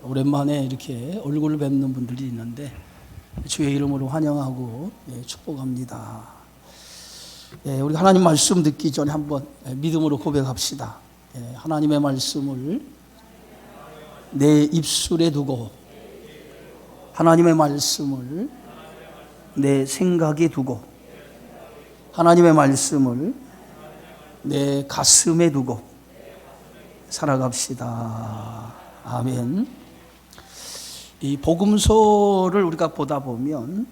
오랜만에 이렇게 얼굴을 뵙는 분들이 있는데 주의 이름으로 환영하고 축복합니다. 우리 하나님 말씀 듣기 전에 한번 믿음으로 고백합시다. 하나님의 말씀을 내 입술에 두고, 하나님의 말씀을 내 생각에 두고, 하나님의 말씀을 내 가슴에 두고 살아갑시다. 아멘. 이 복음서를 우리가 보다 보면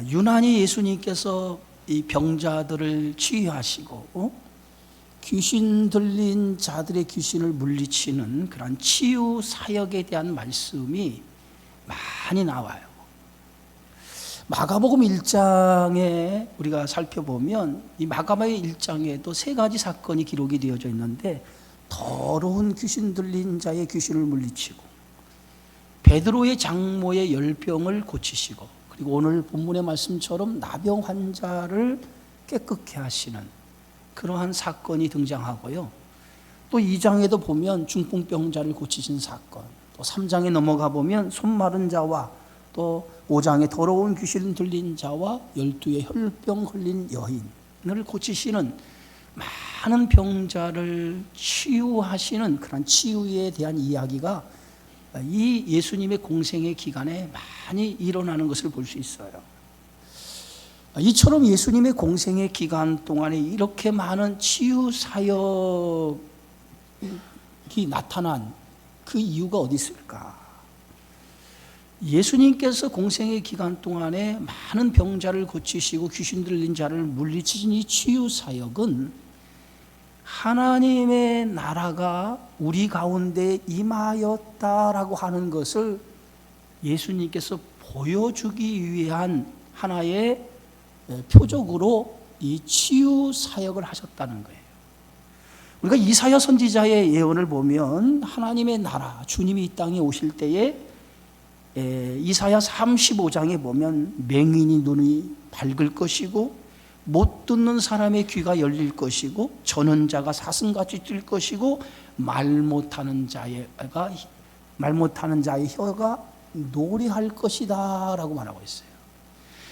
유난히 예수님께서 이 병자들을 치유하시고 귀신 들린 자들의 귀신을 물리치는 그런 치유 사역에 대한 말씀이 많이 나와요. 마가복음 1장에 우리가 살펴보면 이 마가복음 1장에도 세 가지 사건이 기록이 되어져 있는데, 더러운 귀신 들린 자의 귀신을 물리치고 베드로의 장모의 열병을 고치시고, 그리고 오늘 본문의 말씀처럼 나병 환자를 깨끗게 하시는 그러한 사건이 등장하고요. 또 2장에도 보면 중풍병자를 고치신 사건, 또 3장에 넘어가 보면 손 마른 자와, 또 5장에 더러운 귀신 들린 자와 12의 혈병 걸린 여인을 고치시는, 많은 병자를 치유하시는 그런 치유에 대한 이야기가 이 예수님의 공생의 기간에 많이 일어나는 것을 볼 수 있어요. 이처럼 예수님의 공생의 기간 동안에 이렇게 많은 치유 사역이 나타난 그 이유가 어디 있을까? 예수님께서 공생의 기간 동안에 많은 병자를 고치시고 귀신 들린 자를 물리치신 이 치유 사역은 하나님의 나라가 우리 가운데 임하였다라고 하는 것을 예수님께서 보여주기 위한 하나의 표적으로 이 치유 사역을 하셨다는 거예요. 우리가 이사야 선지자의 예언을 보면 하나님의 나라, 주님이 이 땅에 오실 때에 이사야 35장에 보면 맹인이 눈이 밝을 것이고, 못 듣는 사람의 귀가 열릴 것이고, 저는 자가 사슴같이 뛸 것이고, 말 못하는 자의 혀가 노래할 것이다 라고 말하고 있어요.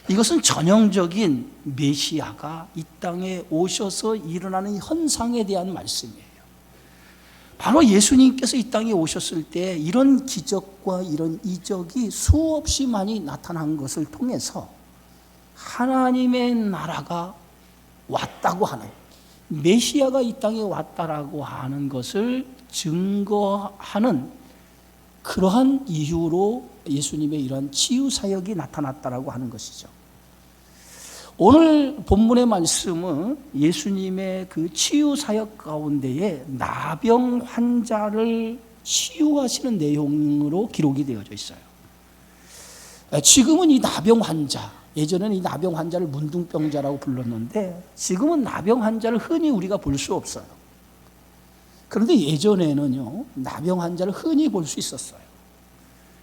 이것은 전형적인 메시아가 이 땅에 오셔서 일어나는 현상에 대한 말씀이에요. 바로 예수님께서 이 땅에 오셨을 때 이런 기적과 이런 이적이 수없이 많이 나타난 것을 통해서 하나님의 나라가 왔다고 하는, 메시아가 이 땅에 왔다라고 하는 것을 증거하는 그러한 이유로 예수님의 이러한 치유 사역이 나타났다라고 하는 것이죠. 오늘 본문의 말씀은 예수님의 그 치유 사역 가운데에 나병 환자를 치유하시는 내용으로 기록이 되어져 있어요. 지금은 이 나병 환자, 예전에는 이 나병 환자를 문둥병자라고 불렀는데 지금은 나병 환자를 흔히 우리가 볼 수 없어요. 그런데 예전에는요, 나병 환자를 흔히 볼 수 있었어요.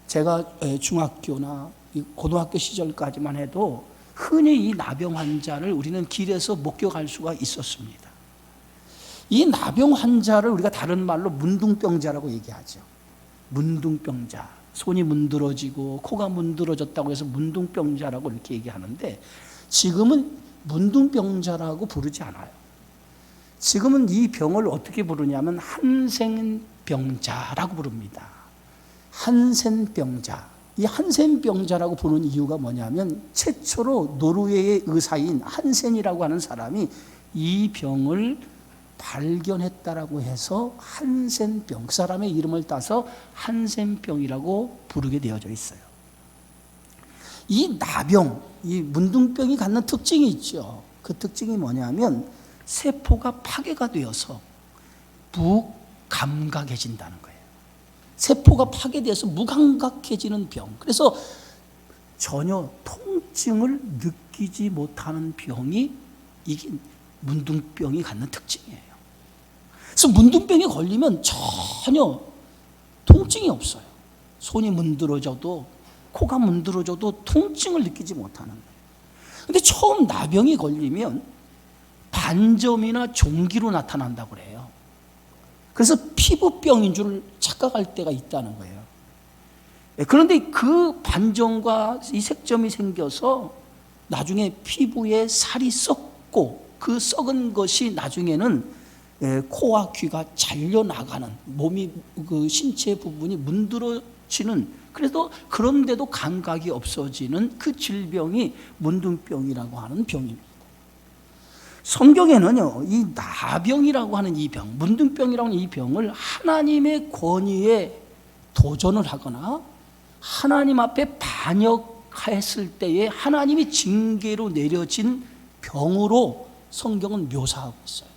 제가 중학교나 고등학교 시절까지만 해도 흔히 이 나병 환자를 우리는 길에서 목격할 수가 있었습니다. 이 나병 환자를 우리가 다른 말로 문둥병자라고 얘기하죠. 문둥병자, 손이 문드러지고 코가 문드러졌다고 해서 문둥병자라고 이렇게 얘기하는데, 지금은 문둥병자라고 부르지 않아요. 지금은 이 병을 어떻게 부르냐면 한센병자라고 부릅니다. 한센병자. 이 한센병자라고 부르는 이유가 뭐냐면, 최초로 노르웨이의 의사인 한센이라고 하는 사람이 이 병을 발견했다라고 해서 한센병, 그 사람의 이름을 따서 한센병이라고 부르게 되어져 있어요. 이 나병, 이 문둥병이 갖는 특징이 있죠. 그 특징이 뭐냐면 세포가 파괴가 되어서 무감각해진다는 거예요. 세포가 파괴되어서 무감각해지는 병. 그래서 전혀 통증을 느끼지 못하는 병이, 이게 문둥병이 갖는 특징이에요. 그래서 문둥병에 걸리면 전혀 통증이 없어요. 손이 문드러져도, 코가 문드러져도 통증을 느끼지 못하는 거예요. 그런데 처음 나병이 걸리면 반점이나 종기로 나타난다고 그래요. 그래서 피부병인 줄 착각할 때가 있다는 거예요. 그런데 그 반점과 이 색점이 생겨서 나중에 피부에 살이 썩고 그 썩은 것이 나중에는 코와 귀가 잘려나가는, 몸이 그 신체 부분이 문드러지는, 그래도 그런데도 감각이 없어지는 그 질병이 문둥병이라고 하는 병입니다. 성경에는요, 이 나병이라고 하는 이 병, 문둥병이라고 하는 이 병을 하나님의 권위에 도전을 하거나 하나님 앞에 반역했을 때에 하나님이 징계로 내려진 병으로 성경은 묘사하고 있어요.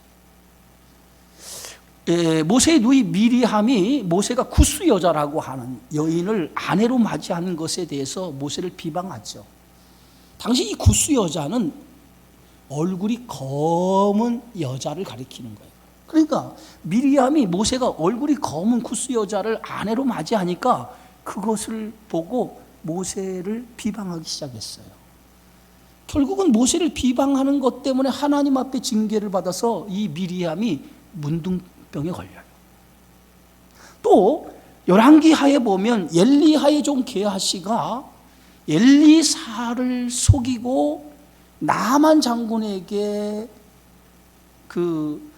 모세의 누이 미리함이 모세가 구스 여자라고 하는 여인을 아내로 맞이하는 것에 대해서 모세를 비방하죠. 당시 이 구스 여자는 얼굴이 검은 여자를 가리키는 거예요. 그러니까 미리함이 모세가 얼굴이 검은 구스 여자를 아내로 맞이하니까 그것을 보고 모세를 비방하기 시작했어요. 결국은 모세를 비방하는 것 때문에 하나님 앞에 징계를 받아서 이 미리함이 문둥병에 걸려요. 또 열왕기하에 보면 엘리야의 종 게하시가 엘리사를 속이고 나만 장군에게 그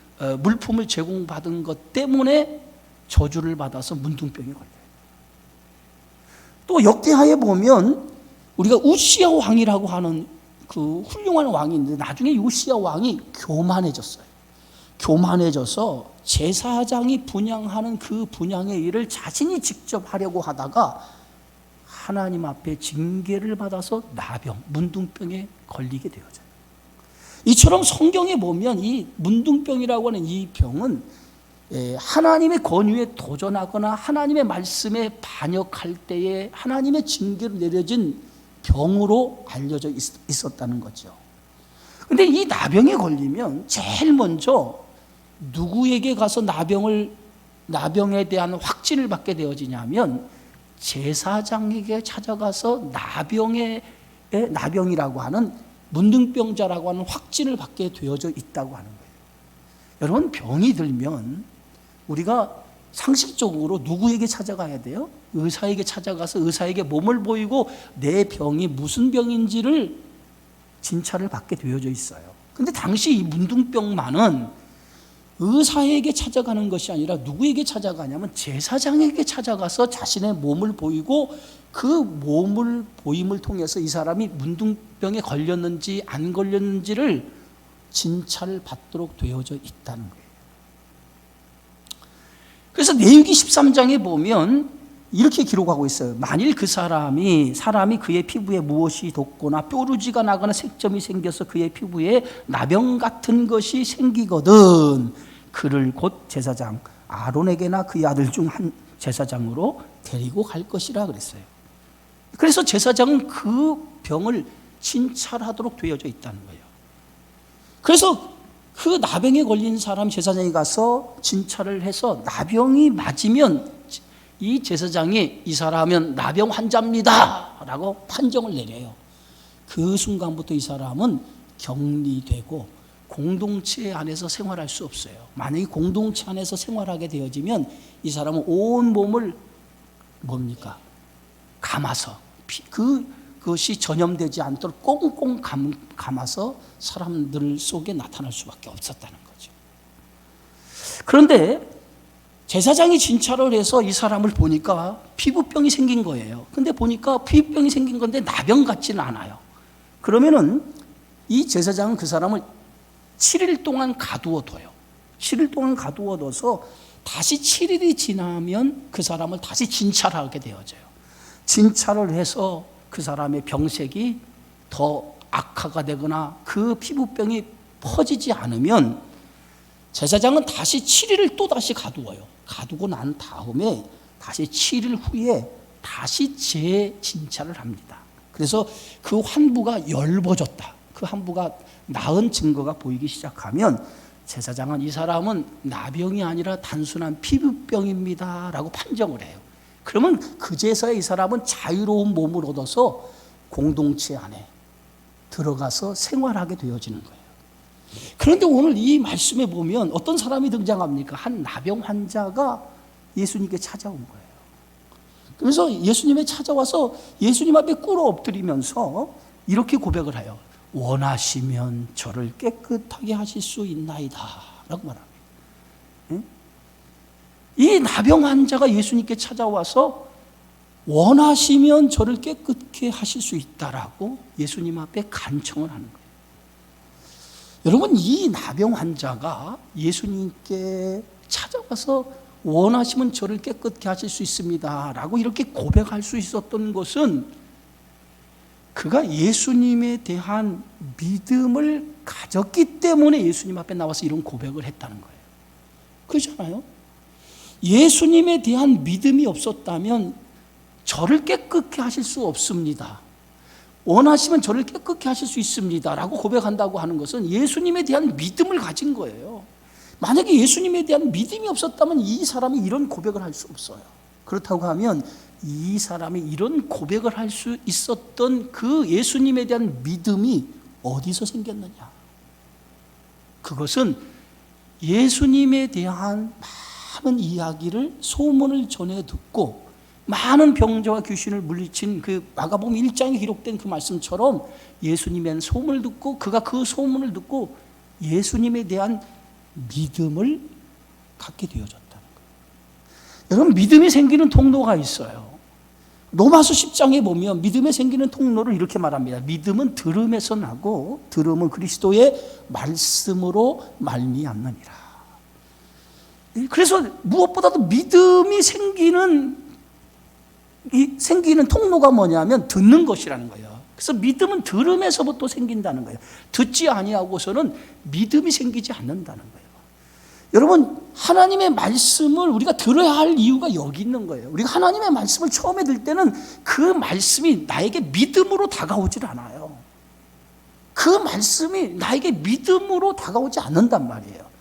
물품을 제공받은 것 때문에 저주를 받아서 문둥병에 걸려요. 또 역대하에 보면 우리가 우시야 왕이라고 하는 그 훌륭한 왕이 있는데 나중에 우시야 왕이 교만해졌어요. 교만해져서 제사장이 분향하는 그 분향의 일을 자신이 직접 하려고 하다가 하나님 앞에 징계를 받아서 나병, 문둥병에 걸리게 되어져요. 이처럼 성경에 보면 이 문둥병이라고 하는 이 병은 하나님의 권위에 도전하거나 하나님의 말씀에 반역할 때에 하나님의 징계로 내려진 병으로 알려져 있었다는 거죠. 그런데 이 나병에 걸리면 제일 먼저 누구에게 가서 나병에 대한 확진을 받게 되어지냐면 제사장에게 찾아가서 나병이라고 하는 문둥병자라고 하는 확진을 받게 되어져 있다고 하는 거예요. 여러분, 병이 들면 우리가 상식적으로 누구에게 찾아가야 돼요? 의사에게 찾아가서 의사에게 몸을 보이고 내 병이 무슨 병인지를 진찰을 받게 되어져 있어요. 그런데 당시 이 문둥병만은 의사에게 찾아가는 것이 아니라 누구에게 찾아가냐면 제사장에게 찾아가서 자신의 몸을 보이고 그 몸을 보임을 통해서 이 사람이 문둥병에 걸렸는지 안 걸렸는지를 진찰을 받도록 되어져 있다는 거예요. 그래서 레위기 13장에 보면 이렇게 기록하고 있어요. 만일 그 사람이 그의 피부에 무엇이 돋거나 뾰루지가 나거나 색점이 생겨서 그의 피부에 나병 같은 것이 생기거든 그를 곧 제사장 아론에게나 그의 아들 중 한 제사장으로 데리고 갈 것이라 그랬어요. 그래서 제사장은 그 병을 진찰하도록 되어져 있다는 거예요. 그래서 그 나병에 걸린 사람 제사장이 가서 진찰을 해서 나병이 맞으면 이 제사장이 이 사람은 나병 환자입니다 라고 판정을 내려요. 그 순간부터 이 사람은 격리되고 공동체 안에서 생활할 수 없어요. 만약에 공동체 안에서 생활하게 되어지면 이 사람은 온 몸을 뭡니까? 감아서 그것이 전염되지 않도록 꽁꽁 감아서 사람들 속에 나타날 수밖에 없었다는 거죠. 그런데 제사장이 진찰을 해서 이 사람을 보니까 피부병이 생긴 거예요. 근데 보니까 피부병이 생긴 건데 나병 같지는 않아요. 그러면은 이 제사장은 그 사람을 7일 동안 가두어둬요. 7일 동안 가두어둬서 다시 7일이 지나면 그 사람을 다시 진찰하게 되어져요. 진찰을 해서 그 사람의 병색이 더 악화가 되거나 그 피부병이 퍼지지 않으면 제사장은 다시 7일을 또 다시 가두어요. 가두고 난 다음에 다시 7일 후에 다시 재진찰을 합니다. 그래서 그 환부가 엷어졌다, 그 환부가 나은 증거가 보이기 시작하면 제사장은 이 사람은 나병이 아니라 단순한 피부병입니다 라고 판정을 해요. 그러면 그제서야 이 사람은 자유로운 몸을 얻어서 공동체 안에 들어가서 생활하게 되어지는 거예요. 그런데 오늘 이 말씀에 보면 어떤 사람이 등장합니까? 한 나병 환자가 예수님께 찾아온 거예요. 그래서 예수님에 찾아와서 예수님 앞에 꿇어 엎드리면서 이렇게 고백을 해요. 원하시면 저를 깨끗하게 하실 수 있나이다 라고 말합니다. 이 나병 환자가 예수님께 찾아와서 원하시면 저를 깨끗게 하실 수 있다라고 예수님 앞에 간청을 하는 거예요. 여러분, 이 나병 환자가 예수님께 찾아와서 원하시면 저를 깨끗게 하실 수 있습니다 라고 이렇게 고백할 수 있었던 것은 그가 예수님에 대한 믿음을 가졌기 때문에 예수님 앞에 나와서 이런 고백을 했다는 거예요. 그렇잖아요? 예수님에 대한 믿음이 없었다면 저를 깨끗게 하실 수 없습니다, 원하시면 저를 깨끗게 하실 수 있습니다 라고 고백한다고 하는 것은 예수님에 대한 믿음을 가진 거예요. 만약에 예수님에 대한 믿음이 없었다면 이 사람이 이런 고백을 할 수 없어요. 그렇다고 하면 이 사람이 이런 고백을 할 수 있었던 그 예수님에 대한 믿음이 어디서 생겼느냐? 그것은 예수님에 대한 많은 이야기를, 소문을 전해 듣고 많은 병자와 귀신을 물리친 그 마가복음 1장에 기록된 그 말씀처럼 예수님의 소문을 듣고 그가 그 소문을 듣고 예수님에 대한 믿음을 갖게 되어졌다는 거예요. 여러분, 믿음이 생기는 통로가 있어요. 로마서 10장에 보면 믿음에 생기는 통로를 이렇게 말합니다. 믿음은 들음에서 나고 들음은 그리스도의 말씀으로 말미암느니라. 그래서 무엇보다도 믿음이 생기는 통로가 뭐냐면 듣는 것이라는 거예요. 그래서 믿음은 들음에서부터 생긴다는 거예요. 듣지 아니하고서는 믿음이 생기지 않는다는 거예요. 여러분, 하나님의 말씀을 우리가 들어야 할 이유가 여기 있는 거예요. 우리가 하나님의 말씀을 처음에 들 때는 그 말씀이 나에게 믿음으로 다가오질 않아요. 그 말씀이 나에게 믿음으로 다가오지 않는단 말이에요.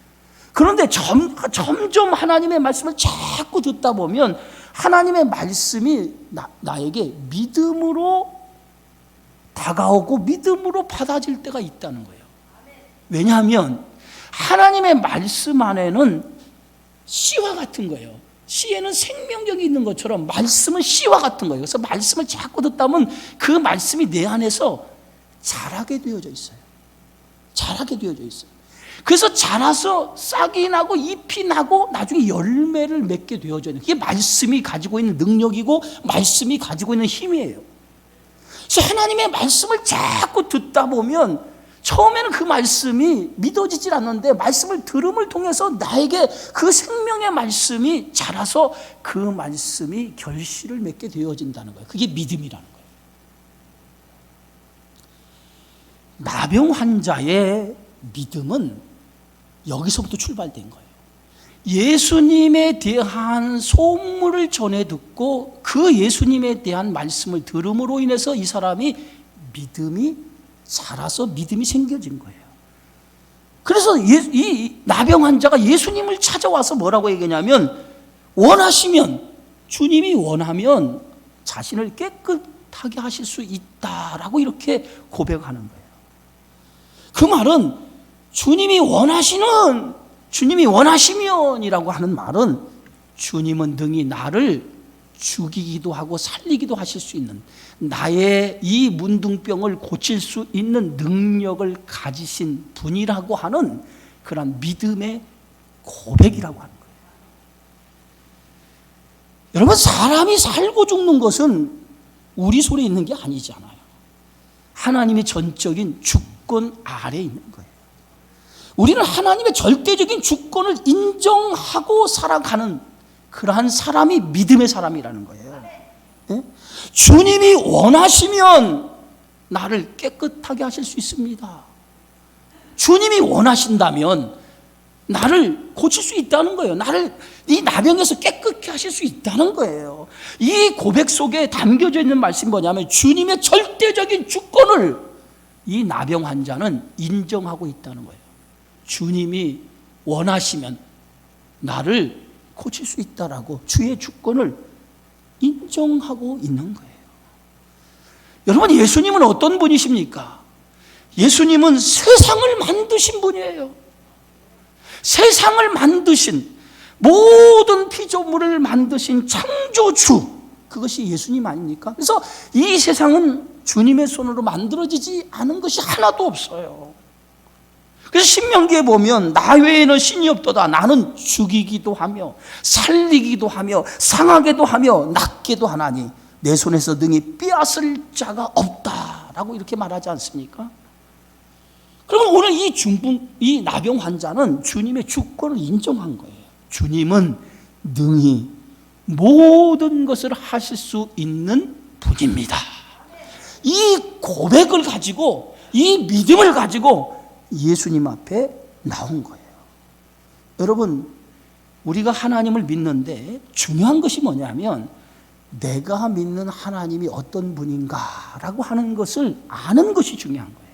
그런데 점점 하나님의 말씀을 자꾸 듣다 보면 하나님의 말씀이 나에게 믿음으로 다가오고 믿음으로 받아질 때가 있다는 거예요. 왜냐하면 하나님의 말씀 안에는 씨와 같은 거예요. 씨에는 생명력이 있는 것처럼 말씀은 씨와 같은 거예요. 그래서 말씀을 자꾸 듣다 보면 그 말씀이 내 안에서 자라게 되어져 있어요. 자라게 되어져 있어요. 그래서 자라서 싹이 나고 잎이 나고 나중에 열매를 맺게 되어져 있는, 그게 말씀이 가지고 있는 능력이고 말씀이 가지고 있는 힘이에요. 그래서 하나님의 말씀을 자꾸 듣다 보면 처음에는 그 말씀이 믿어지질 않는데 말씀을 들음을 통해서 나에게 그 생명의 말씀이 자라서 그 말씀이 결실을 맺게 되어진다는 거예요. 그게 믿음이라는 거예요. 나병 환자의 믿음은 여기서부터 출발된 거예요. 예수님에 대한 소문을 전해 듣고 그 예수님에 대한 말씀을 들음으로 인해서 이 사람이 믿음이 자라서 믿음이 생겨진 거예요. 그래서 이 나병 환자가 예수님을 찾아와서 뭐라고 얘기하냐면, 원하시면, 주님이 원하면 자신을 깨끗하게 하실 수 있다라고 이렇게 고백하는 거예요. 그 말은 주님이 원하시면이라고 하는 말은 주님은 능히 나를 죽이기도 하고 살리기도 하실 수 있는, 나의 이 문둥병을 고칠 수 있는 능력을 가지신 분이라고 하는 그런 믿음의 고백이라고 하는 거예요. 여러분, 사람이 살고 죽는 것은 우리 손에 있는 게 아니잖아요. 하나님의 전적인 주권 아래에 있는 거예요. 우리는 하나님의 절대적인 주권을 인정하고 살아가는 그러한 사람이 믿음의 사람이라는 거예요. 네? 주님이 원하시면 나를 깨끗하게 하실 수 있습니다. 주님이 원하신다면 나를 고칠 수 있다는 거예요. 나를 이 나병에서 깨끗게 하실 수 있다는 거예요. 이 고백 속에 담겨져 있는 말씀이 뭐냐면 주님의 절대적인 주권을 이 나병 환자는 인정하고 있다는 거예요. 주님이 원하시면 나를 고칠 수 있다라고 주의 주권을 인정하고 있는 거예요. 여러분, 예수님은 어떤 분이십니까? 예수님은 세상을 만드신 분이에요. 세상을 만드신, 모든 피조물을 만드신 창조주, 그것이 예수님 아닙니까? 그래서 이 세상은 주님의 손으로 만들어지지 않은 것이 하나도 없어요. 그래서 신명기에 보면 나 외에는 신이 없도다. 나는 죽이기도 하며 살리기도 하며 상하게도 하며 낫게도 하나니 내 손에서 능히 빼앗을 자가 없다라고 이렇게 말하지 않습니까? 그러면 오늘 이 나병 환자는 주님의 주권을 인정한 거예요. 주님은 능히 모든 것을 하실 수 있는 분입니다. 이 고백을 가지고, 이 믿음을 가지고 예수님 앞에 나온 거예요. 여러분, 우리가 하나님을 믿는데 중요한 것이 뭐냐면 내가 믿는 하나님이 어떤 분인가라고 하는 것을 아는 것이 중요한 거예요.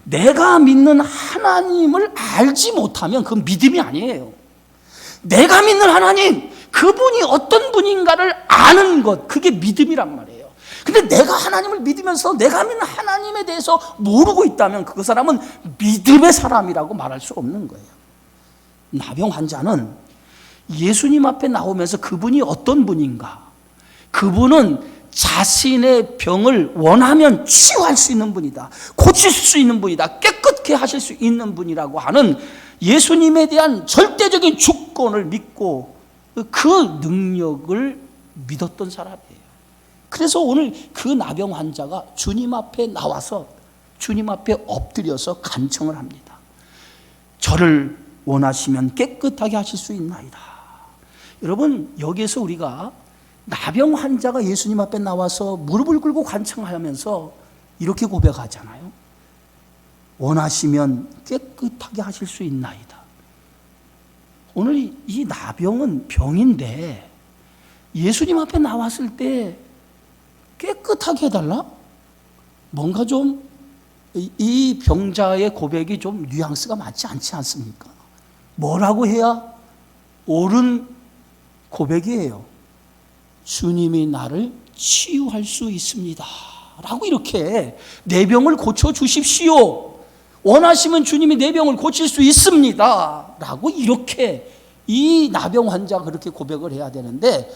내가 믿는 하나님을 알지 못하면 그건 믿음이 아니에요. 내가 믿는 하나님, 그분이 어떤 분인가를 아는 것, 그게 믿음이란 말이에요. 근데 내가 하나님을 믿으면서 내가 믿는 하나님에 대해서 모르고 있다면 그 사람은 믿음의 사람이라고 말할 수 없는 거예요. 나병 환자는 예수님 앞에 나오면서 그분이 어떤 분인가, 그분은 자신의 병을 원하면 치유할 수 있는 분이다, 고칠 수 있는 분이다, 깨끗게 하실 수 있는 분이라고 하는 예수님에 대한 절대적인 주권을 믿고 그 능력을 믿었던 사람이에요. 그래서 오늘 그 나병 환자가 주님 앞에 나와서 주님 앞에 엎드려서 간청을 합니다. 저를 원하시면 깨끗하게 하실 수 있나이다. 여러분, 여기에서 우리가 나병 환자가 예수님 앞에 나와서 무릎을 꿇고 간청하면서 이렇게 고백하잖아요. 원하시면 깨끗하게 하실 수 있나이다. 오늘 이 나병은 병인데 예수님 앞에 나왔을 때 깨끗하게 해달라? 뭔가 좀 이 병자의 고백이 좀 뉘앙스가 맞지 않지 않습니까? 뭐라고 해야 옳은 고백이에요? 주님이 나를 치유할 수 있습니다 라고 이렇게 내 병을 고쳐주십시오, 원하시면 주님이 내 병을 고칠 수 있습니다 라고 이렇게 이 나병 환자가 그렇게 고백을 해야 되는데,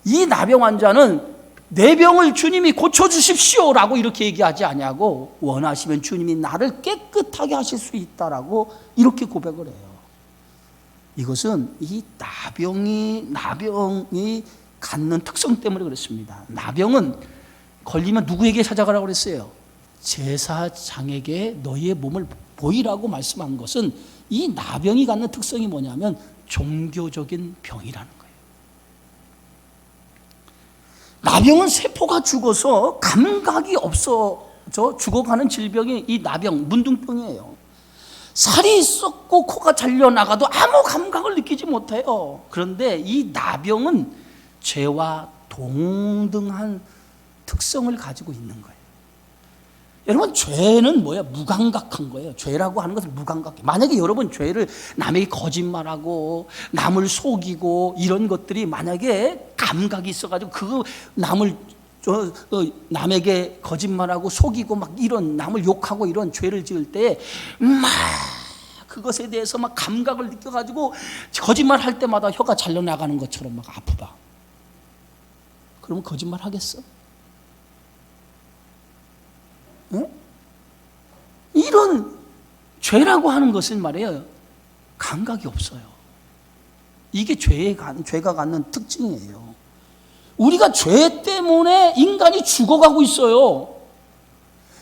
이 나병 환자는 내 병을 주님이 고쳐주십시오 라고 이렇게 얘기하지 않냐고, 원하시면 주님이 나를 깨끗하게 하실 수 있다라고 이렇게 고백을 해요. 이것은 이 나병이 갖는 특성 때문에 그렇습니다. 나병은 걸리면 누구에게 찾아가라고 그랬어요? 제사장에게 너희의 몸을 보이라고 말씀한 것은 이 나병이 갖는 특성이 뭐냐면 종교적인 병이라는 거예요. 나병은 세포가 죽어서 감각이 없어져 죽어가는 질병이 이 나병, 문둥병이에요. 살이 썩고 코가 잘려나가도 아무 감각을 느끼지 못해요. 그런데 이 나병은 죄와 동등한 특성을 가지고 있는 거예요. 여러분, 죄는 뭐야? 무감각한 거예요. 죄라고 하는 것은 무감각해. 만약에 여러분 죄를 남에게 거짓말하고 남을 속이고 이런 것들이 만약에 감각이 있어가지고 그 남에게 거짓말하고 속이고 막 이런 남을 욕하고 이런 죄를 지을 때 막 그것에 대해서 막 감각을 느껴가지고 거짓말 할 때마다 혀가 잘려나가는 것처럼 막 아프다. 그러면 거짓말 하겠어? 응? 이런 죄라고 하는 것은 말이에요, 감각이 없어요. 이게 죄가 갖는 특징이에요. 우리가 죄 때문에 인간이 죽어가고 있어요.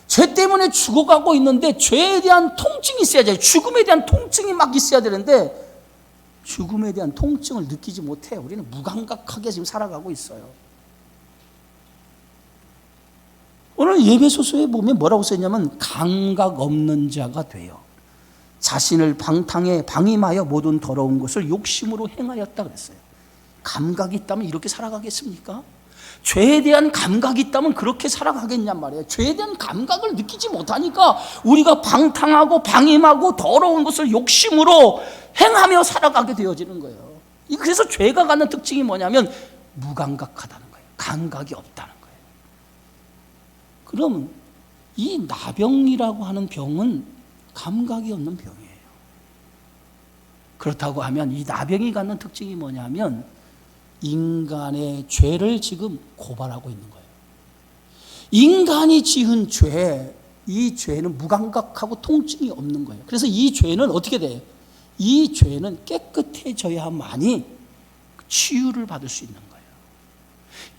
죄 때문에 죽어가고 있는데 죄에 대한 통증이 있어야죠. 죽음에 대한 통증이 막 있어야 되는데 죽음에 대한 통증을 느끼지 못해요. 우리는 무감각하게 지금 살아가고 있어요. 오늘 예배소서에 보면 뭐라고 써있냐면 감각 없는 자가 되어 자신을 방탕에 방임하여 모든 더러운 것을 욕심으로 행하였다 그랬어요. 감각이 있다면 이렇게 살아가겠습니까? 죄에 대한 감각이 있다면 그렇게 살아가겠냔 말이에요. 죄에 대한 감각을 느끼지 못하니까 우리가 방탕하고 방임하고 더러운 것을 욕심으로 행하며 살아가게 되어지는 거예요. 그래서 죄가 갖는 특징이 뭐냐면 무감각하다는 거예요. 감각이 없다는 거예요. 그럼 이 나병이라고 하는 병은 감각이 없는 병이에요. 그렇다고 하면 이 나병이 갖는 특징이 뭐냐면 인간의 죄를 지금 고발하고 있는 거예요. 인간이 지은 죄, 이 죄는 무감각하고 통증이 없는 거예요. 그래서 이 죄는 어떻게 돼요? 이 죄는 깨끗해져야만이 치유를 받을 수 있는 거예요.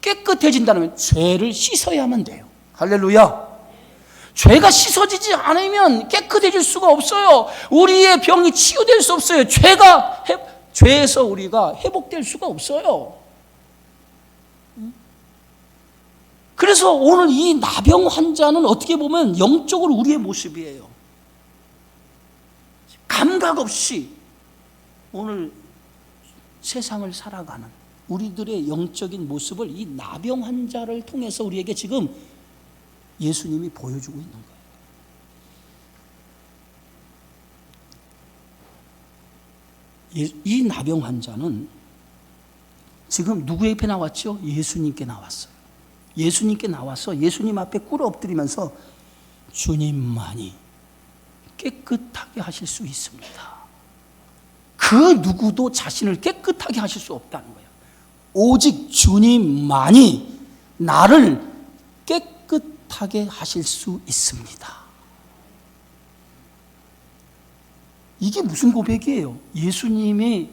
깨끗해진다면 죄를 씻어야만 돼요. 할렐루야. 죄가 씻어지지 않으면 깨끗해질 수가 없어요. 우리의 병이 치유될 수 없어요. 죄에서 우리가 회복될 수가 없어요. 그래서 오늘 이 나병 환자는 어떻게 보면 영적으로 우리의 모습이에요. 감각 없이 오늘 세상을 살아가는 우리들의 영적인 모습을 이 나병 환자를 통해서 우리에게 지금 예수님이 보여주고 있는 거예요. 이 나병 환자는 지금 누구 옆에 나왔죠? 예수님께 나왔어요. 예수님께 나와서 예수님 앞에 꿇어 엎드리면서 주님만이 깨끗하게 하실 수 있습니다. 그 누구도 자신을 깨끗하게 하실 수 없다는 거예요. 오직 주님만이 나를 깨끗하게 하실 수 있습니다. 이게 무슨 고백이에요? 예수님이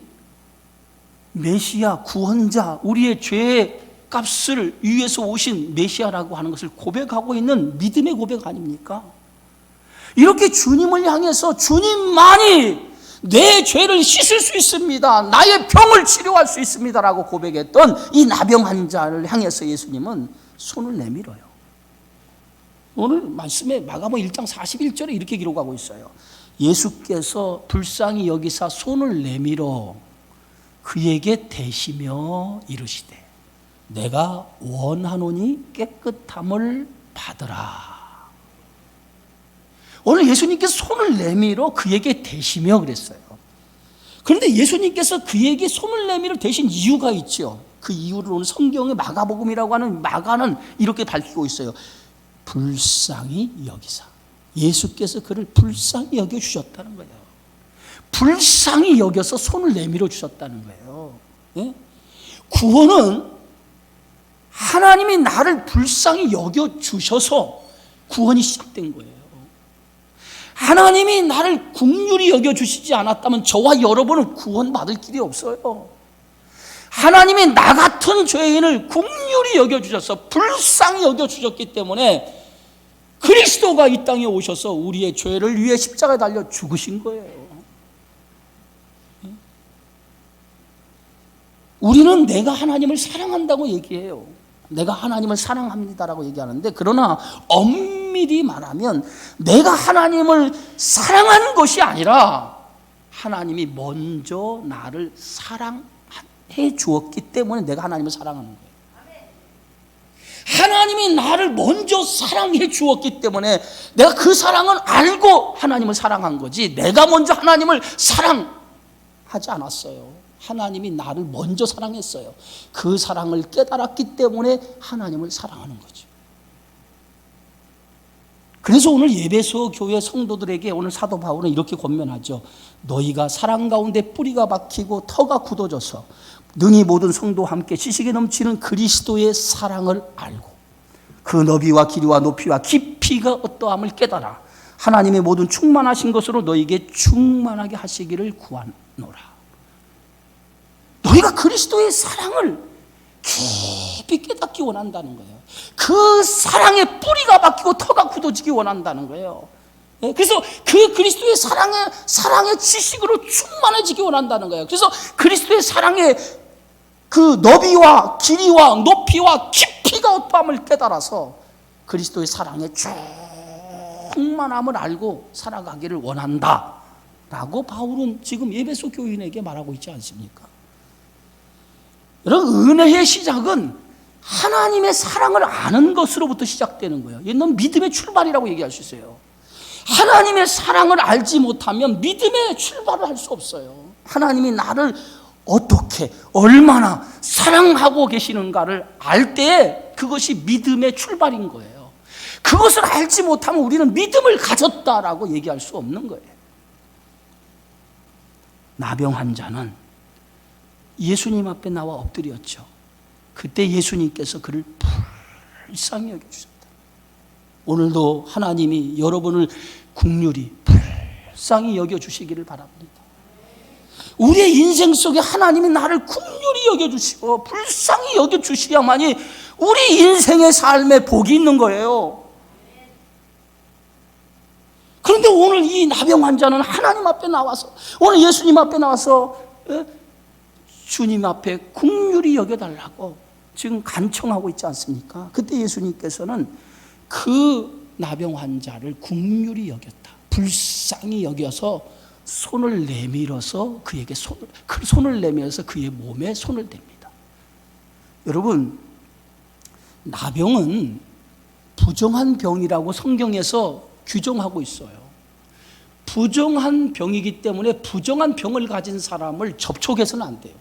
메시아, 구원자, 우리의 죄의 값을 위해서 오신 메시아라고 하는 것을 고백하고 있는 믿음의 고백 아닙니까? 이렇게 주님을 향해서 주님만이 내 죄를 씻을 수 있습니다, 나의 병을 치료할 수 있습니다라고 고백했던 이 나병 환자를 향해서 예수님은 손을 내밀어요. 오늘 말씀에 마가복음 1장 41절에 이렇게 기록하고 있어요. 예수께서 불쌍히 여기사 손을 내밀어 그에게 대시며 이르시되 내가 원하노니 깨끗함을 받으라. 오늘 예수님께서 손을 내밀어 그에게 대시며 그랬어요. 그런데 예수님께서 그에게 손을 내밀어 대신 이유가 있죠. 그 이유를 오늘 성경의 마가복음이라고 하는 마가는 이렇게 밝히고 있어요. 불쌍히 여기사. 예수께서 그를 불쌍히 여겨주셨다는 거예요. 불쌍히 여겨서 손을 내밀어 주셨다는 거예요. 예? 구원은 하나님이 나를 불쌍히 여겨주셔서 구원이 시작된 거예요. 하나님이 나를 긍휼히 여겨주시지 않았다면 저와 여러분은 구원받을 길이 없어요. 하나님이 나 같은 죄인을 긍휼히 여겨주셔서 불쌍히 여겨주셨기 때문에 그리스도가 이 땅에 오셔서 우리의 죄를 위해 십자가에 달려 죽으신 거예요. 우리는 내가 하나님을 사랑한다고 얘기해요. 내가 하나님을 사랑합니다라고 얘기하는데, 그러나 엄밀히 말하면 내가 하나님을 사랑한 것이 아니라 하나님이 먼저 나를 사랑해 주었기 때문에 내가 하나님을 사랑하는 거예요. 하나님이 나를 먼저 사랑해 주었기 때문에 내가 그 사랑은 알고 하나님을 사랑한 거지, 내가 먼저 하나님을 사랑하지 않았어요. 하나님이 나를 먼저 사랑했어요. 그 사랑을 깨달았기 때문에 하나님을 사랑하는 거죠. 그래서 오늘 예배소 교회 성도들에게 오늘 사도 바울은 이렇게 권면하죠. 너희가 사랑 가운데 뿌리가 박히고 터가 굳어져서 능히 모든 성도와 함께 지식에 넘치는 그리스도의 사랑을 알고 그 너비와 길이와 높이와 깊이가 어떠함을 깨달아 하나님의 모든 충만하신 것으로 너희에게 충만하게 하시기를 구하노라. 너희가 그리스도의 사랑을 깊이 깨닫기 원한다는 거예요. 그 사랑의 뿌리가 박히고 터가 굳어지기 원한다는 거예요. 그래서 그 그리스도의 사랑의 지식으로 충만해지기 원한다는 거예요. 그래서 그리스도의 사랑의 그 너비와 길이와 높이와 깊이가 어떠함을 깨달아서 그리스도의 사랑의 충만함을 알고 살아가기를 원한다 라고 바울은 지금 에베소 교인에게 말하고 있지 않습니까? 여러분, 은혜의 시작은 하나님의 사랑을 아는 것으로부터 시작되는 거예요. 이건 믿음의 출발이라고 얘기할 수 있어요. 하나님의 사랑을 알지 못하면 믿음의 출발을 할 수 없어요. 하나님이 나를 어떻게 얼마나 사랑하고 계시는가를 알 때에 그것이 믿음의 출발인 거예요. 그것을 알지 못하면 우리는 믿음을 가졌다라고 얘기할 수 없는 거예요. 나병 환자는 예수님 앞에 나와 엎드렸죠. 그때 예수님께서 그를 불쌍히 여겨주셨다. 오늘도 하나님이 여러분을 긍휼히 불쌍히 여겨주시기를 바랍니다. 우리의 인생 속에 하나님이 나를 긍휼히 여겨주시고 불쌍히 여겨주셔야만이 우리 인생의 삶에 복이 있는 거예요. 그런데 오늘 이 나병 환자는 하나님 앞에 나와서, 오늘 예수님 앞에 나와서 주님 앞에 긍휼히 여겨달라고 지금 간청하고 있지 않습니까? 그때 예수님께서는 그 나병 환자를 긍휼히 여겼다. 불쌍히 여겨서 손을 내밀어서 그에게 손을 내밀어서 그의 몸에 손을 댑니다. 여러분, 나병은 부정한 병이라고 성경에서 규정하고 있어요. 부정한 병이기 때문에 부정한 병을 가진 사람을 접촉해서는 안 돼요.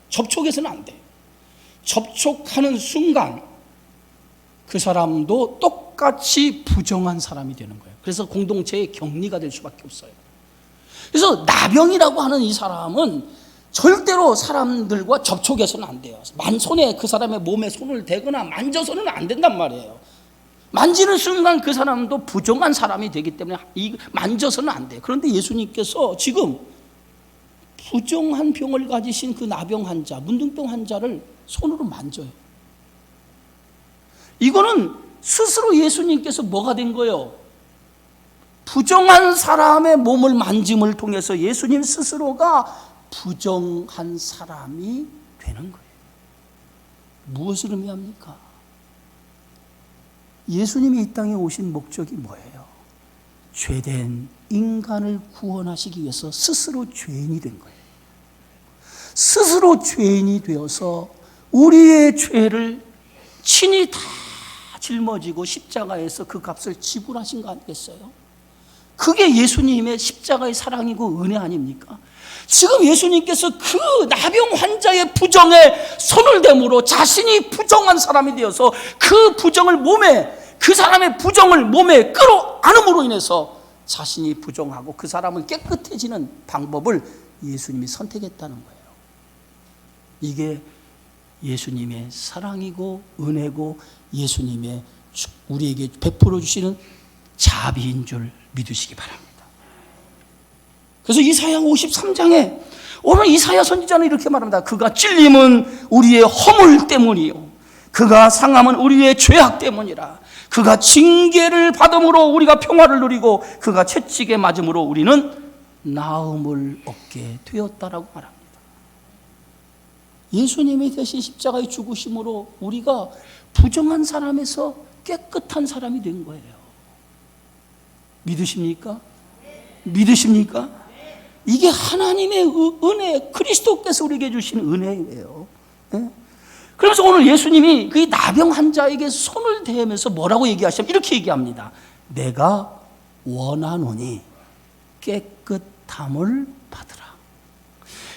접촉해서는 안 돼요. 접촉하는 순간 그 사람도 똑같이 부정한 사람이 되는 거예요. 그래서 공동체의 격리가 될 수밖에 없어요. 그래서 나병이라고 하는 이 사람은 절대로 사람들과 접촉해서는 안 돼요. 손에 그 사람의 몸에 손을 대거나 만져서는 안 된단 말이에요. 만지는 순간 그 사람도 부정한 사람이 되기 때문에 만져서는 안 돼요. 그런데 예수님께서 지금 부정한 병을 가지신 그 나병 환자, 문둥병 환자를 손으로 만져요. 이거는 스스로 예수님께서 뭐가 된 거예요? 부정한 사람의 몸을 만짐을 통해서 예수님 스스로가 부정한 사람이 되는 거예요. 무엇을 의미합니까? 예수님이 이 땅에 오신 목적이 뭐예요? 죄된 인간을 구원하시기 위해서 스스로 죄인이 된 거예요. 스스로 죄인이 되어서 우리의 죄를 친히 다 짊어지고 십자가에서 그 값을 지불하신 거 아니겠어요? 그게 예수님의 십자가의 사랑이고 은혜 아닙니까? 지금 예수님께서 그 나병 환자의 부정에 손을 댐으로 자신이 부정한 사람이 되어서 그 부정을 그 사람의 부정을 몸에 끌어안음으로 인해서 자신이 부정하고 그 사람을 깨끗해지는 방법을 예수님이 선택했다는 거예요. 이게 예수님의 사랑이고 은혜고 예수님의 우리에게 베풀어 주시는 자비인 줄 믿으시기 바랍니다. 그래서 이사야 53장에 오늘 이사야 선지자는 이렇게 말합니다. 그가 찔림은 우리의 허물 때문이요, 그가 상함은 우리의 죄악 때문이라. 그가 징계를 받음으로 우리가 평화를 누리고 그가 채찍에 맞음으로 우리는 나음을 얻게 되었다라고 말합니다. 예수님이 대신 십자가의 죽으심으로 우리가 부정한 사람에서 깨끗한 사람이 된 거예요. 믿으십니까? 믿으십니까? 이게 하나님의 은혜, 그리스도께서 우리에게 주신 은혜예요. 네? 그래서 오늘 예수님이 그 나병 환자에게 손을 대면서 뭐라고 얘기하시냐면 이렇게 얘기합니다. 내가 원하노니 깨끗함을 받으라.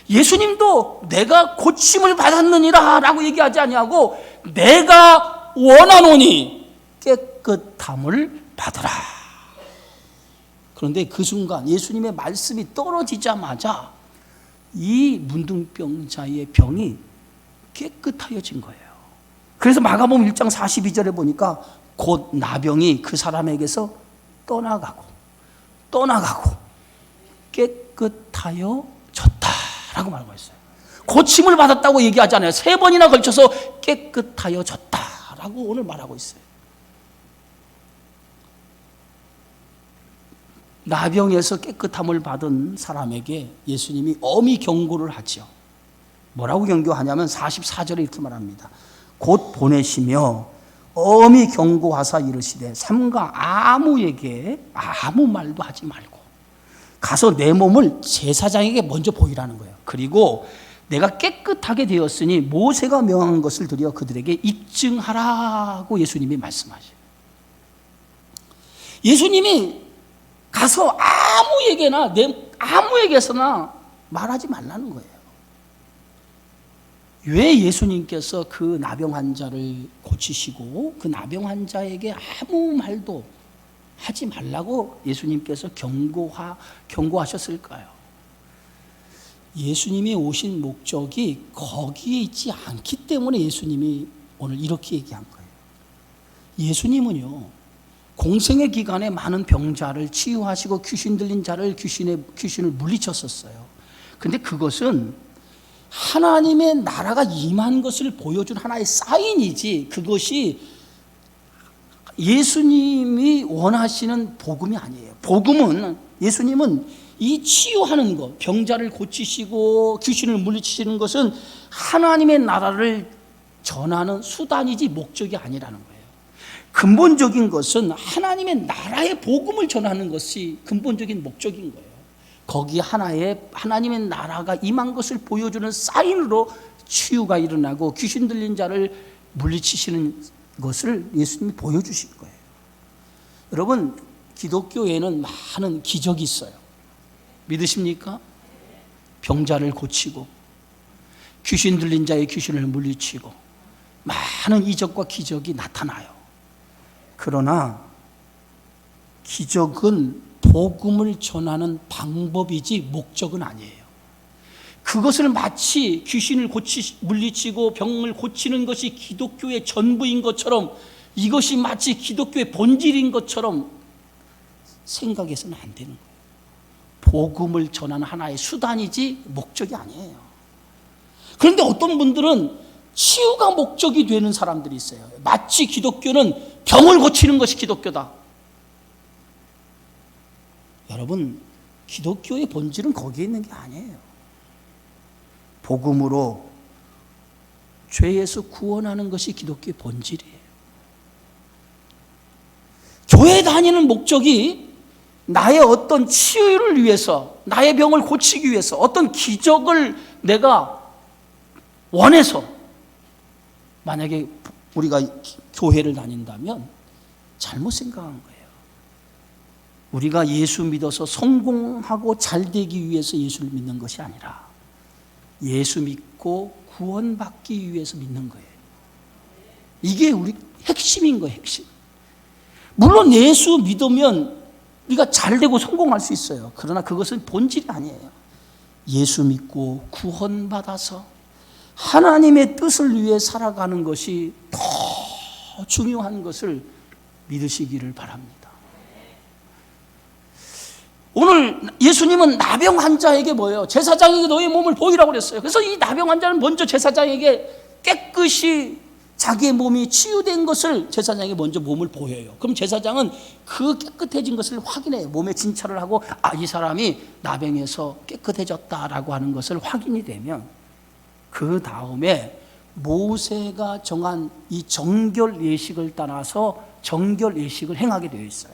예수님도 내가 고침을 받았느니라 라고 얘기하지 아니하고 내가 원하노니 깨끗함을 받으라. 그런데 그 순간 예수님의 말씀이 떨어지자마자 이 문둥병자의 병이 깨끗하여진 거예요. 그래서 마가복음 1장 42절에 보니까 곧 나병이 그 사람에게서 떠나가고 깨끗하여졌다라고 말하고 있어요. 고침을 받았다고 얘기하지 않아요. 3번이나 걸쳐서 깨끗하여졌다라고 오늘 말하고 있어요. 나병에서 깨끗함을 받은 사람에게 예수님이 엄히 경고를 하죠. 뭐라고 경고하냐면 44절에 이렇게 말합니다. 곧 보내시며 엄히 경고하사 이르시되 삼가 아무에게 아무 말도 하지 말고 가서 내 몸을 제사장에게 먼저 보이라는 거예요. 그리고 내가 깨끗하게 되었으니 모세가 명한 것을 드려 그들에게 입증하라고 예수님이 말씀하셔요. 예수님이 가서 아무에게서나 말하지 말라는 거예요. 왜 예수님께서 그 나병 환자를 고치시고 그 나병 환자에게 아무 말도 하지 말라고 예수님께서 경고하셨을까요? 예수님이 오신 목적이 거기에 있지 않기 때문에 예수님이 오늘 이렇게 얘기한 거예요. 예수님은요, 공생의 기간에 많은 병자를 치유하시고 귀신 들린 자를 귀신을 물리쳤었어요. 근데 그것은 하나님의 나라가 임한 것을 보여준 하나의 사인이지, 그것이 예수님이 원하시는 복음이 아니에요. 복음은, 예수님은 이 치유하는 것, 병자를 고치시고 귀신을 물리치시는 것은 하나님의 나라를 전하는 수단이지 목적이 아니라는 거예요. 근본적인 것은 하나님의 나라의 복음을 전하는 것이 근본적인 목적인 거예요. 거기 하나님의 나라가 임한 것을 보여주는 사인으로 치유가 일어나고 귀신 들린 자를 물리치시는 것을 예수님이 보여주신 거예요. 여러분, 기독교에는 많은 기적이 있어요. 믿으십니까? 병자를 고치고 귀신 들린 자의 귀신을 물리치고 많은 이적과 기적이 나타나요. 그러나 기적은 복음을 전하는 방법이지 목적은 아니에요. 그것을 마치 귀신을 물리치고 병을 고치는 것이 기독교의 전부인 것처럼, 이것이 마치 기독교의 본질인 것처럼 생각해서는 안 되는 거예요. 복음을 전하는 하나의 수단이지 목적이 아니에요. 그런데 어떤 분들은 치유가 목적이 되는 사람들이 있어요. 마치 기독교는 병을 고치는 것이 기독교다. 여러분, 기독교의 본질은 거기에 있는 게 아니에요. 복음으로 죄에서 구원하는 것이 기독교의 본질이에요. 교회 다니는 목적이 나의 어떤 치유를 위해서, 나의 병을 고치기 위해서, 어떤 기적을 내가 원해서, 만약에 우리가 교회를 다닌다면 잘못 생각한 거예요. 우리가 예수 믿어서 성공하고 잘 되기 위해서 예수를 믿는 것이 아니라 예수 믿고 구원받기 위해서 믿는 거예요. 이게 우리 핵심인 거예요, 핵심. 물론 예수 믿으면 우리가 잘 되고 성공할 수 있어요. 그러나 그것은 본질이 아니에요. 예수 믿고 구원받아서 하나님의 뜻을 위해 살아가는 것이 더 중요한 것을 믿으시기를 바랍니다. 오늘 예수님은 나병 환자에게 뭐예요? 제사장에게 너의 몸을 보이라고 그랬어요. 그래서 이 나병 환자는 먼저 제사장에게 깨끗이 자기의 몸이 치유된 것을 제사장에게 먼저 몸을 보여요. 그럼 제사장은 그 깨끗해진 것을 확인해요. 몸에 진찰을 하고, 이 사람이 나병에서 깨끗해졌다라고 하는 것을 확인이 되면 그 다음에 모세가 정한 이 정결 예식을 따라서 정결 예식을 행하게 되어 있어요.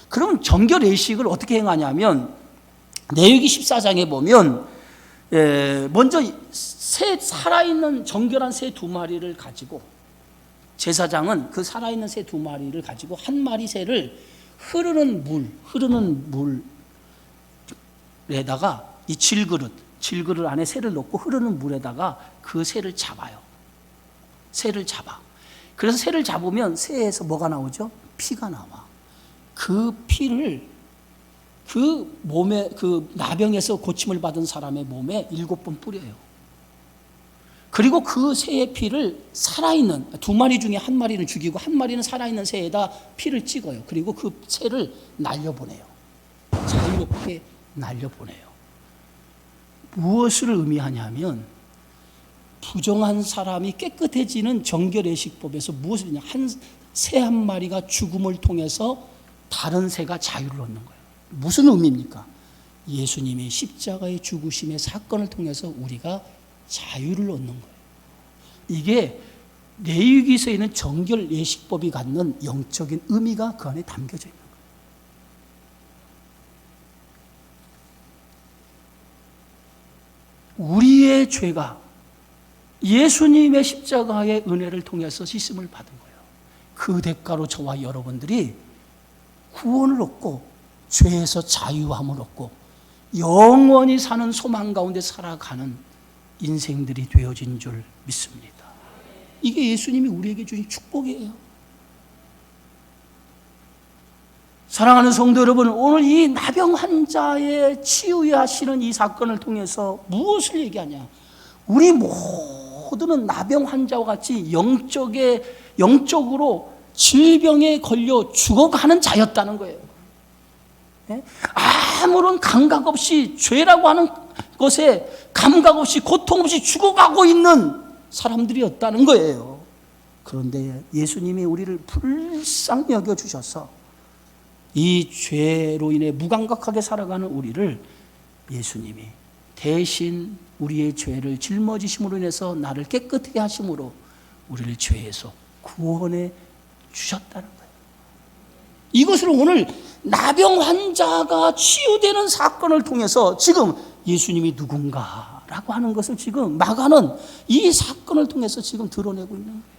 그럼 정결 예식을 어떻게 행하냐면 레위기 14장에 보면 먼저 살아있는 정결한 새 2마리를 가지고, 제사장은 그 살아있는 새 2마리를 가지고 한 마리 새를 흐르는 물에다가 이 질그릇 안에 새를 넣고 흐르는 물에다가 그 새를 잡아요. 새를 잡아. 그래서 새를 잡으면 새에서 뭐가 나오죠? 피가 나와. 그 피를 그 몸에, 그 나병에서 고침을 받은 사람의 몸에 7번 뿌려요. 그리고 그 새의 피를 살아있는 2마리 중에 1마리는 죽이고 1마리는 살아있는 새에다 피를 찍어요. 그리고 그 새를 날려보내요. 자유롭게 날려보내요. 무엇을 의미하냐면 부정한 사람이 깨끗해지는 정결예식법에서 무엇을 의미하냐, 새 한 마리가 죽음을 통해서 다른 새가 자유를 얻는 거예요. 무슨 의미입니까? 예수님의 십자가의 죽으심의 사건을 통해서 우리가 자유를 얻는 거예요. 이게 레위기서에 있는 정결 예식법이 갖는 영적인 의미가 그 안에 담겨져 있는 거예요. 우리의 죄가 예수님의 십자가의 은혜를 통해서 씻음을 받은 거예요. 그 대가로 저와 여러분들이 구원을 얻고 죄에서 자유함을 얻고 영원히 사는 소망 가운데 살아가는 인생들이 되어진 줄 믿습니다. 이게 예수님이 우리에게 주신 축복이에요. 사랑하는 성도 여러분, 오늘 이 나병 환자의 치유하시는 이 사건을 통해서 무엇을 얘기하냐? 우리 모두는 나병 환자와 같이 영적으로 질병에 걸려 죽어가는 자였다는 거예요. 아무런 감각 없이, 죄라고 하는 것에 감각 없이, 고통 없이 죽어가고 있는 사람들이었다는 거예요. 그런데 예수님이 우리를 불쌍히 여겨주셔서 이 죄로 인해 무감각하게 살아가는 우리를 예수님이 대신 우리의 죄를 짊어지심으로 인해서 나를 깨끗하게 하심으로 우리를 죄에서 구원해 주셨다는 거예요. 이것을 오늘 나병 환자가 치유되는 사건을 통해서 지금 예수님이 누군가라고 하는 것을 지금 마가는 이 사건을 통해서 지금 드러내고 있는 거예요.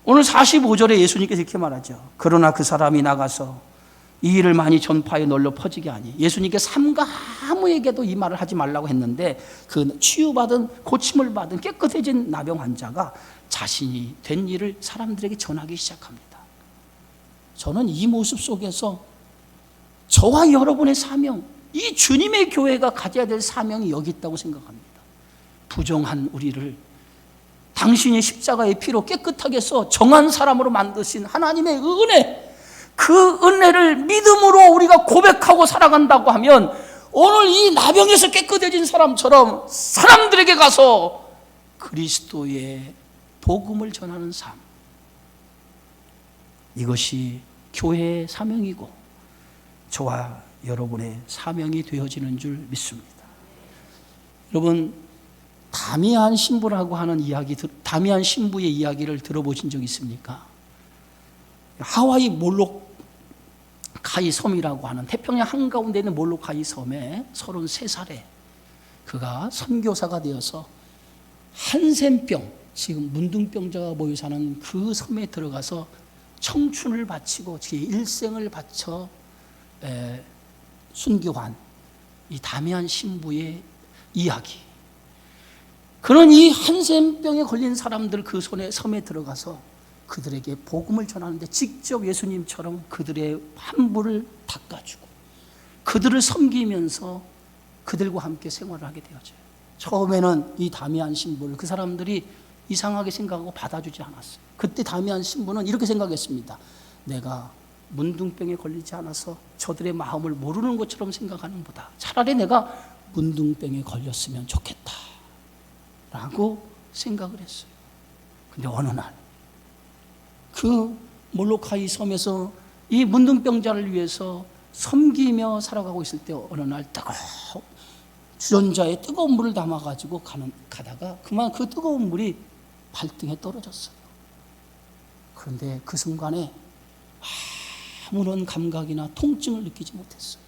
오늘 45절에 예수님께서 이렇게 말하죠. 그러나 그 사람이 나가서 이 일을 많이 전파해 널려 퍼지게 하니, 예수님께 삼가 아무에게도 이 말을 하지 말라고 했는데 그 치유받은, 고침을 받은 깨끗해진 나병 환자가 자신이 된 일을 사람들에게 전하기 시작합니다. 저는 이 모습 속에서 저와 여러분의 사명, 이 주님의 교회가 가져야 될 사명이 여기 있다고 생각합니다. 부정한 우리를 당신의 십자가의 피로 깨끗하게 해서 정한 사람으로 만드신 하나님의 은혜, 그 은혜를 믿음으로 우리가 고백하고 살아간다고 하면 오늘 이 나병에서 깨끗해진 사람처럼 사람들에게 가서 그리스도의 복음을 전하는 삶, 이것이 교회의 사명이고 저와 여러분의 사명이 되어지는 줄 믿습니다. 여러분, 다미안 신부라고 하는 이야기, 다미안 신부의 이야기를 들어보신 적 있습니까? 하와이 몰로카이 섬이라고 하는 태평양 한가운데 있는 몰로카이 섬에 33살에 그가 선교사가 되어서 한센병, 지금 문둥병자가 모여 사는 그 섬에 들어가서 청춘을 바치고 제 일생을 바쳐 순교한 이 다미안 신부의 이야기. 그런 이 한센병에 걸린 사람들 그 섬에 들어가서 그들에게 복음을 전하는데 직접 예수님처럼 그들의 환부를 닦아주고 그들을 섬기면서 그들과 함께 생활을 하게 되어져요. 처음에는 이 다미안 신부를 그 사람들이 이상하게 생각하고 받아주지 않았어요. 그때 다미안 신부는 이렇게 생각했습니다. 내가 문둥병에 걸리지 않아서 저들의 마음을 모르는 것처럼 생각하는 보다 차라리 내가 문둥병에 걸렸으면 좋겠다 라고 생각을 했어요. 근데 어느 날 그 몰로카이 섬에서 이 문둥병자를 위해서 섬기며 살아가고 있을 때 어느 날 주전자에 뜨거운 물을 담아가지고 가다가 그만 그 뜨거운 물이 발등에 떨어졌어요. 그런데 그 순간에 아무런 감각이나 통증을 느끼지 못했어요.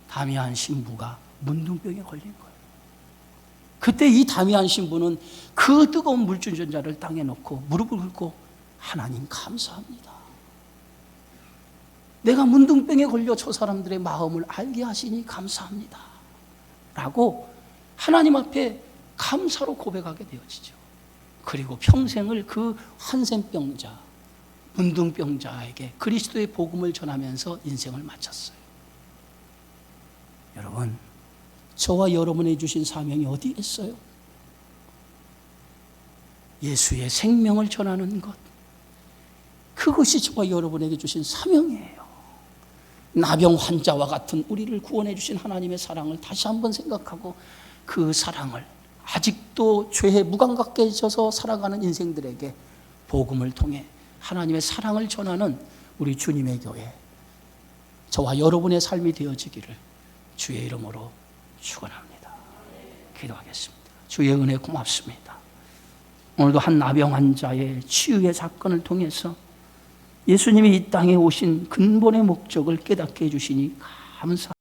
다미안 신부가 문둥병에 걸린 거예요. 그때 이 다미안 신부는 그 뜨거운 물주전자를 땅에 놓고 무릎을 꿇고 하나님 감사합니다. 내가 문둥병에 걸려 저 사람들의 마음을 알게 하시니 감사합니다. 라고 하나님 앞에 감사로 고백하게 되어지죠. 그리고 평생을 그 한센병자, 문둥병자에게 그리스도의 복음을 전하면서 인생을 마쳤어요. 여러분, 저와 여러분이 주신 사명이 어디에 있어요? 예수의 생명을 전하는 것, 그것이 저와 여러분에게 주신 사명이에요. 나병 환자와 같은 우리를 구원해 주신 하나님의 사랑을 다시 한번 생각하고 그 사랑을 아직도 죄에 무감각해져서 살아가는 인생들에게 복음을 통해 하나님의 사랑을 전하는 우리 주님의 교회, 저와 여러분의 삶이 되어지기를 주의 이름으로 축원합니다. 기도하겠습니다. 주의 은혜 고맙습니다. 오늘도 한 나병 환자의 치유의 사건을 통해서 예수님이 이 땅에 오신 근본의 목적을 깨닫게 해주시니 감사합니다.